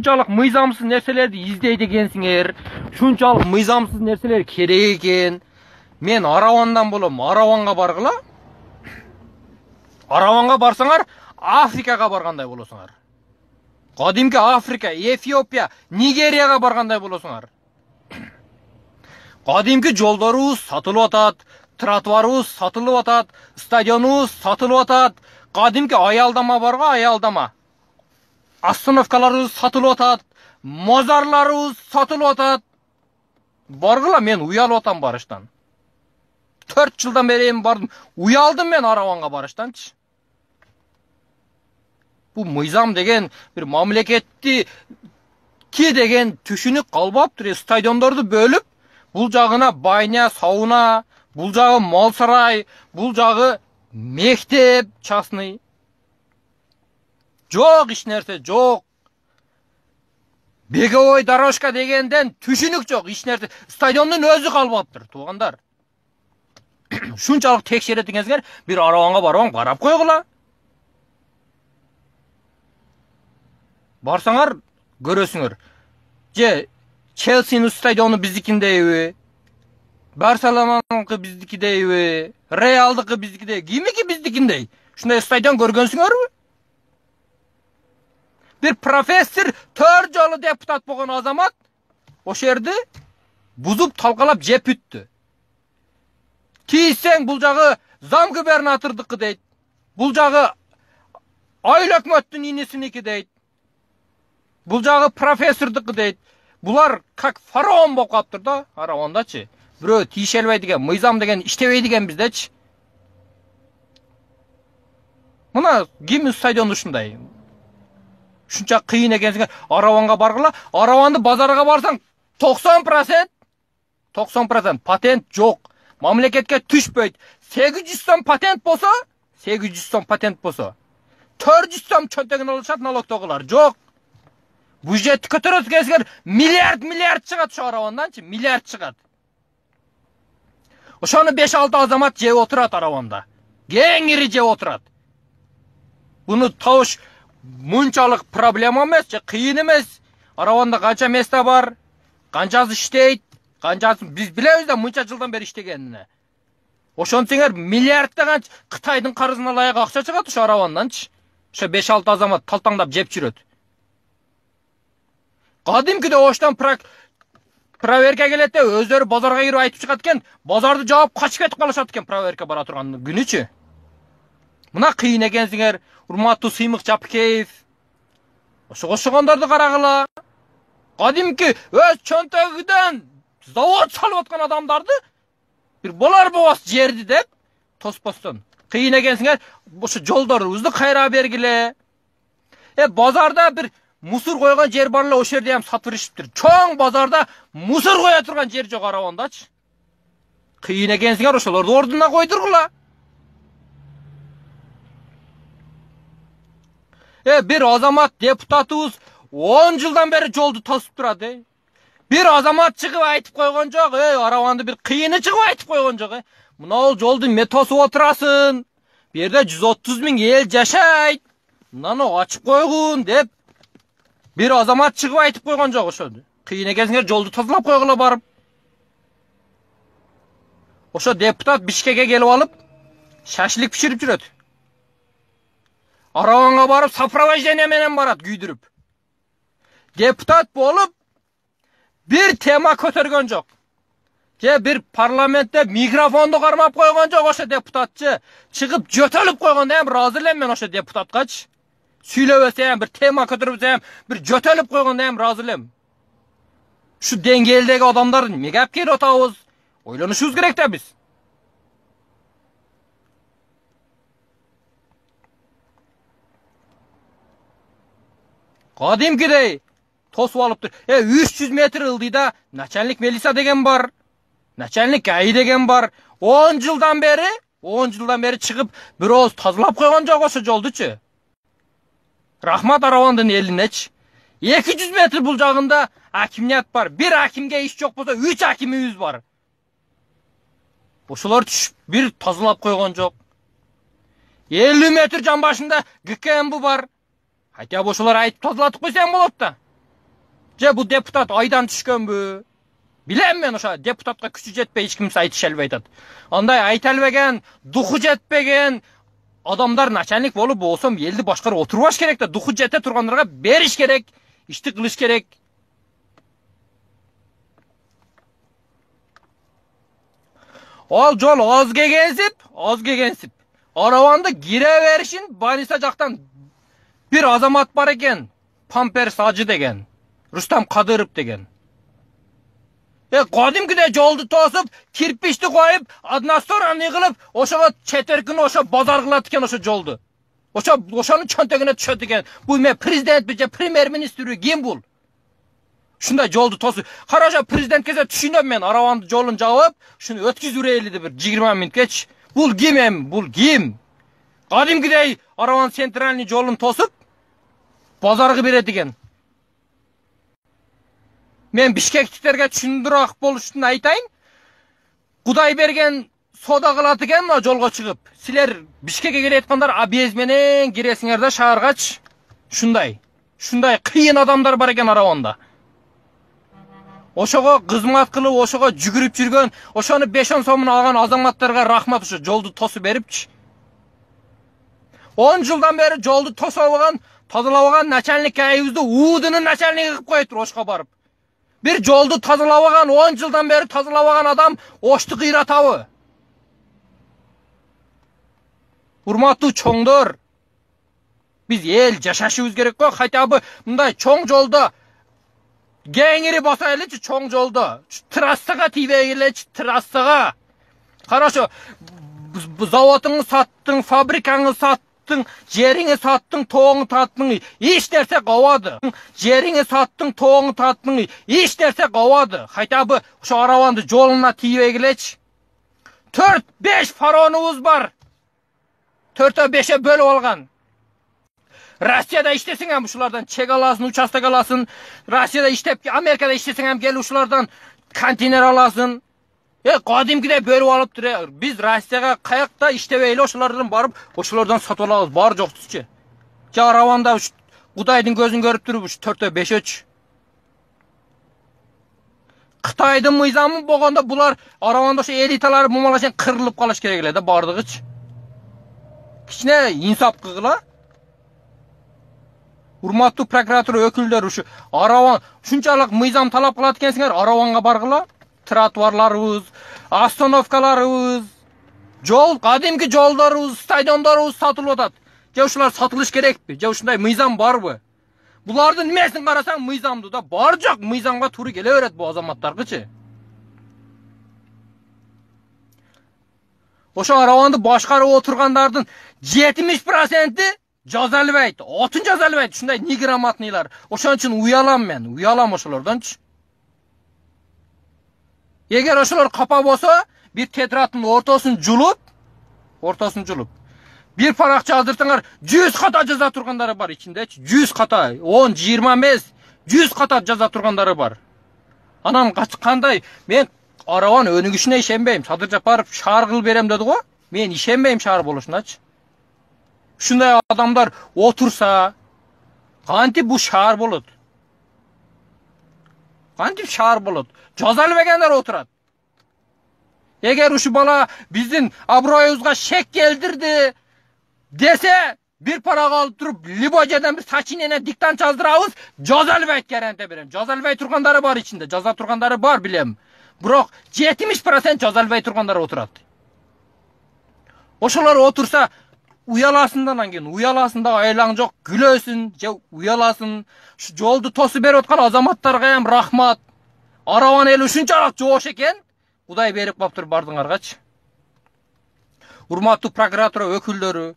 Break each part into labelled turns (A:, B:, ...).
A: Şunçalık mыйзамсыз нерселерди издейт экенсиңер. Şunçalık mыйзамсыз нерселер керек экен. Мен Аравандан болом, Араванга баргыла. Араванга барсаңар, Африкага баргандай болосуңар. Кадимки Африка, Эфиопия, Нигерияга баргандай болосуңар. Кадимки жолдорубуз сатылып атат, тротуарыбыз сатылып атат, стадионубуз сатылып атат. Кадимки аялдама барга, аялдама. Остановкаларыбыз сатылып атат, мазарларыбыз сатылып атат. Баргыла, мен уялып атам барыштан. 4 жылдан бери бардым. Уялдым мен Араванга барыштанчы. Бу мыйзам деген бир мамлекетти деген түшүнүк калбаптыр. Стадиондорду бөлүп, бул жагына байня, сауна, бул жагы мал сарай, бул жагы мектеп частный. Жок иш нерсе, жок. Беговой дорожка дегенден түшүнүк жок, иш нерсе. Стадиондун өзү калбаптыр, туугандар. Шунчалык текшерет экенсиңер, бир Араванга барбаң, карап койгула. Барсаңар, көрөсүңөр. Же Челсинин стадиону биздикиндейби? Барселонаныкы биздикидейби? Реалдыкы биздикидей? Кимики биздикиндей? Шундай стадион көргөнсүңөрбү? Bir professor 4 жолу депутат болгон азамат ошол жерди бузуп талкалап жеп үттү. Тийсең бул жагы зам губернатордуку дейт. Бул жагы айыл өкмөттүн инисиники дейт. Бул жагы профессордуку дейт. Булар как фараон болуп калыптыр да, Аравандачы. Бирөө тийише албай деген, мыйзам деген иштебей деген биздечи. Мына ким стадион ушундай. Шунча кыйын экенсиңер, Араванга баргыла. Араванды базарга барсаң 90% патент жок. Мамлекетке түшпөйт. 800 сом патент болсо, 400 сом чөнтөгүн алышат, налог тогулар. Жок. Бюджетти көтөрөт экенсиңер, миллиард чыгат ошо Араванданчы, миллиард чыгат. Ошону 5-6 азамат жеп отурат Араванда. Кеңири жеп отурат. Буну табыш мынчалык проблема эмес, же кыйын эмес. Араванда канча место бар, канчасы иштейт, канчасы биз билебиз да мынча жылдан бери иштегенине. Ошонсеңер миллиарддаган Кытайдын карызына ылайык акча чыгат ошо Араванданчы. Ошо 5-6 азамат талтаңдап жеп жүрөт. Кадимкиде оштон проверка келет де өздөрү базарга кирип айтып чыгат экен, базарды жаап качып кетип калышат экен проверка бара турган күнүчү. Мына кыйын экенсиңер, урматтуу Сыймык Жапкеев. Ошого окшогондорду карагыла. Кадимки өз чөнтөгүдөн завод салып аткан адамдарды бир болар болбос жерди деп тоспостон. Кыйын экенсиңер, ошо жолдорубузду кайра бергиле. Базарда бир мусор койгон жер бар эле, ошол жерде ham сатып беришиптир. Чоң базарда мусор кое турган жер жок Аравандачы. Кыйын экенсиңер, ошолорду ордуна койдургула. Bir азамат депутатыбыз 10 жылдан бери жолду тосуп турат. Bir азамат чыгып айтып койгон жок, Араванды бир кыйыны чыгып айтып койгон жок. Мына ол жолду мен тосуп отурасың. Бу жерде 130 000 эл жашайт. Мынаны ачып койгун деп bir азамат чыгып айтып койгон жок ошо. Кыйын экенсиңер, жолду тазалап койгула барып. Ошо депутат Бишкекке келип алып, шашлык пиширип жүрөт. Араванга барып, сопровождение менен барат, күйдүрүп. Депутат болуп, bir тема көтөргөн жок. Же bir парламентте микрофонду кармап койгон жок ошо депутатчы. Чыгып жөтөлүп койгондо ham разы элем мен ошо депутаткачы. Сүйлөбөсө ham, bir тема көтөрүпсө ham, bir жөтөлүп койгондо ham разы элем. Şu деңгээлдеги адамдарды эмнеге алып келип атабыз? Ойлонушубуз керек да биз. Кадимкидей тосуп алыптыр. 300 метр ылдыйда начальник милиция деген бар. Начальник АИ деген бар. 10 жылдан бери чыгып бир ооз тазалап койгон жок ошо жолдучу. Рахмат Аравандын элинечи. 200 метр бул жагында акимият бар. Bir акимге иш жок болсо 3 акимибиз бар. Ошолор түшүп бир тазалап койгон жок. 50 метр жан башында ГКМБ бар. Хотя ошолор айтып тазалатып койсоң болот да. Je bu deputat aydan түшкөнбү? Bilem men oşa deputatga küçü jetpey hiç kimse aytış elbey aytat. Anday aytalbegen, duhu jetpegen adamlar начальник bolup bolsam eldi başkarıp oturbaş kerek de duhu jete turganlarga beriş kerek, işti kılış kerek. Al jol az gegensip. Aravanda gireverişin Banisa jaktan bir azamat bar eken. Pampers Hacı degen. Rustam Kadırov degen. Qadimgide joldu tosup, kirpişti koyup, adına sonra yığılıp, oşağa çeterkin oşa bazar kılatken oşa joldu. Oşanın çöntegine düşötüken. Bu me prezident bice premier ministri kim bul? Şunda joldu tosup. Karaşa prezident kese düşünüyorum men aravandı jolun jabıp, şunu ötküzür eylidi bir 20 minut geç. Bul kim em? Bul kim? Qadimgide aravan sentralni jolun tosup, bazargı beredigen. Men Bişkekliklerge düşündürak boluşun aytayın. Kuday bergen soda kılatıken o jolga çıkıp. Siler Bişkek'e geletkanlar abiyez menen giresinger da şahargaç. Şunday kıyın adamlar bar eken aravanda. Oşoğa kızmat kılıp, oşoğa jügürüp жүргөн, oşonu 5-10 somunu algan azamatlarga rahmat uşu joldu tosu beripçi. 10 жылдан beri joldu tosabıgan, tazılabıgan начальник ayıbızdı uğudunun начальниги kılıp koyutur oşka barıp. Bir joldu tazılabıgan, 10 жылдан beri tazılabıgan adam oştu kıyratabı. Urmatlı çoңdor. Biz el jaşaşыбыз керек ko, haytabı mınday çoң jolda Gengiri basaylıçı çoң jolda. Trassaga tibeyleçi trassaga. Karaşo, zavodunu sattın, fabrikanı sattın, jerini sattın, toğunu tattın, iş derse qavadı. Jerini sattın, toğunu tattın, iş derse qavadı. Haytabı şu aravandı joluna tibeyleçi. 4-5 faronumuz var. 4-5'e bölüp algan. Rossiyada iştesin hem şulardan çek alasın, uçastak alasın. Rossiyada iştep, Amerika'da iştesin hem gel şulardan konteyner alasın. Qadimgide bölüp alıp duruyor. Biz Rossiyaga kayakta iştebeyle oşulardan barıp, oşulardan satıp alabız. Bar joktuçu. Aravanda Kudaydın gözün görüp durup 4-5 Xitayдын mıyzamı bolganda bular aravanda şu elitalar mumalaşan kırılıp kalış kerekler de bardıgıç. Kichine insap kıgıla. Urmatlı prokuratura öküldері şu aravan şunçalık mıyzam talap kılat ekensiңер aravanga bargıla. Trotuarlarыбыз, остановкаларыбыз, жол, кадимки жолдорубуз, стадиондорубуз сатылып атат. Же ушулар сатылыш керекпи? Же ушундай мыйзам барбы? Булардын немесин карасаң мыйзамды да бар жок, мыйзамга туура келе берет бу азаматтаргычы. Ошо араванды башкарып отургандардын 70%и жазалбайт, отун жазалбайт. Ушундай неграмотныйлар. Ошон үчүн уялам ошолордончу. Eğer oşular kapa bolsa, bir tetratın ortasını julup, bir parakça azdırtыңар 100 kata jaza turgandары бар içinde. 100 kata, 10, 25, 100 kata jaza turgandары бар. Anam kanday, men aravan önügüşüne işenbeyim. Sadır Japarov şahar kılıp berem dedi go. Men işenbeyim şahar boluşunaç. Şunday adamlar otursa, kanti bu şahar bolut. Kanti şahar bolut. Жазалбегендер oturat. Eğer uşu bala bizim abroyubuzga şek geldirdi dese bir para kalıp durup Liboja'dan bir saçinene diktan çazdırabız жазалбайт garanti berem. Жазалбай turgandары бар içinde. Jaza turgandары бар bilem. Biroq 70% жазалбай turgandары oturat. Oşolar otursa uyalasından keyin uyalasında aylaң жок, gülösün, je uyalasın. Şu joldu tosu berip atkan azamatlarga hem rahmat. Aravan eli şunçalak joş eken, Kuday berip kaptır bardыңарgaç. Urmatlı prokuratura öküldері.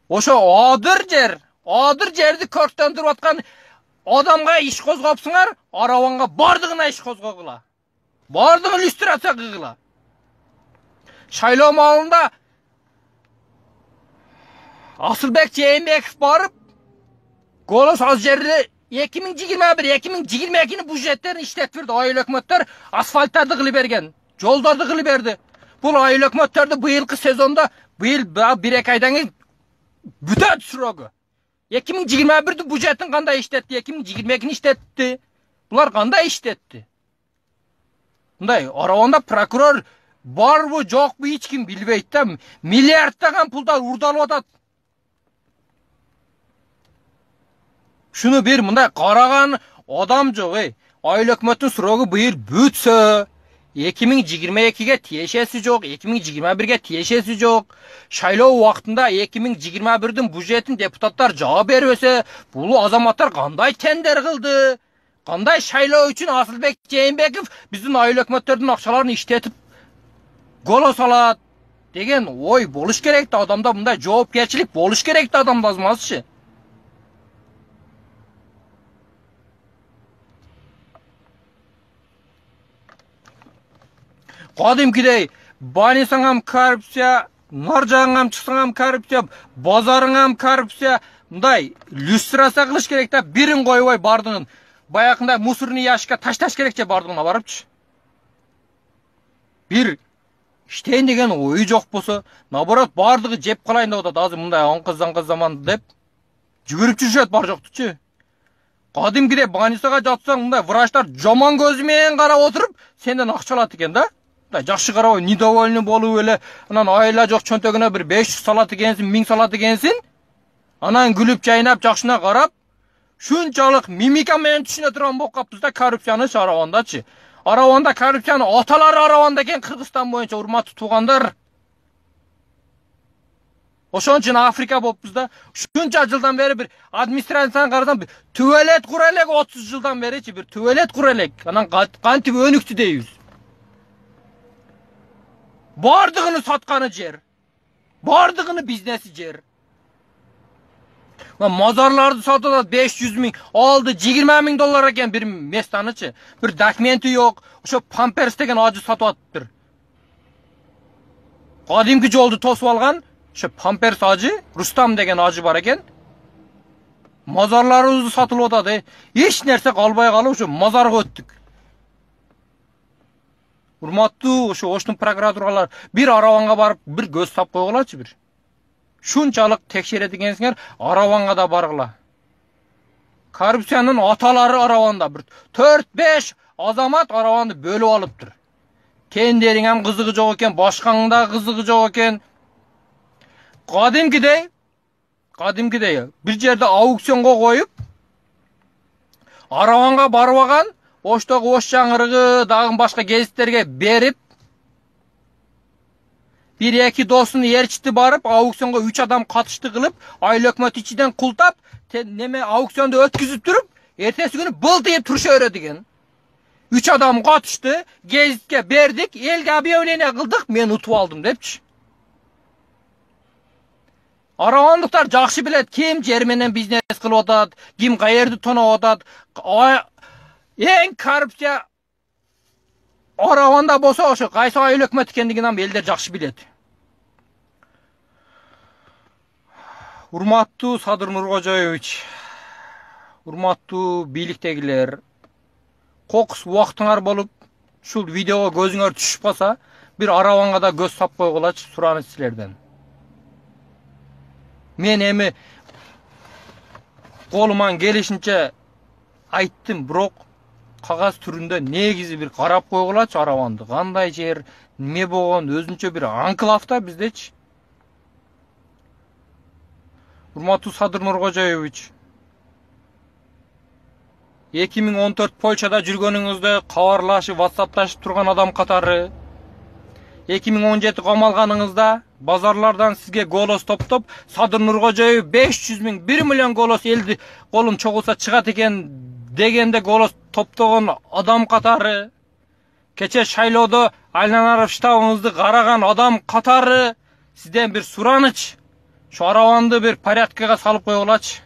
A: Oşo adır жерди körtөndүрүп atkan adamga iş kozgapsыңар, aravanga bardığına iş kozgagıla. Bardığın illüstrasiya kıgıla. Şayloo malında Asılbek Jeyinbekov barıp, Golos az жерде 2021-2022 budjetlerini işlettirdi. Ayıl hökümetler asfaltlardı kılı bergen. Joldardı kılı berdi. Bu ayıl hökümetlerde bu yılki sezonda bu yıl 1-2 aydan keyin bütet sürogu. 2021'de budjetin kanday işletti, 2022'ni işletti. Bular kандай işletti? Bunday Aravanda prokuror var mı, yok mu hiç kim bilbeydi da milyardtagan pullar urdalıp atat. Şunu bir bunday qaragan adam yok. Ayыл өкмөттүн сурогу быйыл бүтсө 2022'ge тиешеси жок, 2021'ge тиешеси жок. Шайлоо убактында 2021'дин бюджетин депутаттар жаап бербесе, бул азаматтар кандай тендер кылды? Кандай шайлоо үчүн Асылбек Жээнбеков биздин айыл өкмөттөрдүн акчаларын иштетип голос алат деген ой болуш керек да, адамда мындай жоопкерчилик болуш керек да, адамда азматчы. Kadimkidey banисаңам коррупция, нар жағыңам чыксаңам коррупция, базарыңам коррупция. Мындай люстрация кылыш керек да, бирин койбой бардыгын. Баякында мусорный ящикке ташташ керек же бардыгына барыпчы. Бир иштейин деген ою жок болсо, наоборот бардыгы жеп калайын деп атат. Азыр мындай аңкыз заман деп жүгүрүп жүрүшөт бар жоктучу. Kadimkidey банисага жатсаң, мындай врачтар жаман көзү менен карап отуруп, сенден акча алат экен да. Жакшы карабай, недовольный болуп эле, анан айла жок чөнтөгүнө бир 500 салат экенсин, 1000 салат экенсин. Анан күлүп жайнап, жакшына карап, шунчалык мимика менен түшүнө турган болуп калыппыз да коррупцияны Аравандачы. Араванда коррупцияны аталары Араванда экен, Кыргызстан боюнча урматтуу туугандар. Ошон үчүн Африка болуппуз да. Шунча жылдан бери бир администрацияны карасам, түбөлет кура элек 30 жылдан беричи бир түбөлет кура элек. Анан кантип өнүктү дейбиз. Bardığını satkanı cer. Bardığını biznesi cer. Mazarlarda satıda 500 bin, aldı 20 bin dolar eken bir mestanıçı. Bir dokumenti yok. Şu Pampers degen acı satı atıptır. Kadimki joldu tosup algan, şu Pampers acı, Rustam degen acı var eken. Mazarlarımızı satılıp atadı. Hiç nerse kalbaya kalıp şu mazarga öttük. Урматтуу оштун прокурорлор бир Араванга барып бир көз тап койгулачы бир. Шунчалык текшере дегенсиңер, Араванга да баргыла. Коррупциянын аталары Араванда бир 4-5 азамат Араванды бөлүп алыптыр. Кендериңем кызыгы жок экен, башкаңың да кызыгы жок экен. Кадимкидей бир жерде аукционго коюп Араванга барбаган Оштогу Ош жаңырыгы дагы башка гезиттерге берип, бир эки досун ээрчити барып, аукционго 3 адам катышты кылып, айыл өкмөт ичиден култап, неме аукционду өткүзүп туруп, эртеси күнү былтыйып туруша берет экен. 3 адам катышты, гезитке бердик, элге объявление кылдык, мен утуп алдым депчи. Аравандыктар жакшы билет, ким жер менен бизнес кылып атат, ким каерди тоноп атат. Eң коррупция Aravanda болсо ошо кайсы айыл өкмөт экендигин элдер жакшы билет. Урматтуу Садыр Нуркожоевич, урматтуу бийликтегилер, кокус убактыңар болуп, ушул видеого көзүңөр түшүп калса, бир Араванга да көз сап койгулачы, сураныч силерден. Мен эми колуман келишинче айттым, бирок кагаз түрүндө негизи бир карап койгулачы Араванды. Кандай жер, неме болгон, өзүнчө бир анклавда биздечи. Урматтуу Садыр Нуркожоевич, 2014 Польшада жүргөнүңүздө кабарлашып, WhatsApp'ташып турган адам катары, 2017 камалганыңызда базарлардан сизге голос топтоп, Садыр Нуркожоев 500 миң, 1 миллион голос элди колум чогулса чыгат экен дегенде голос топтогон адам катары, кече шайлоодо Айланаров штабыңызды караган адам катары, сизден бир сураныч, şu Араванды бир порядкага салып койгулачы.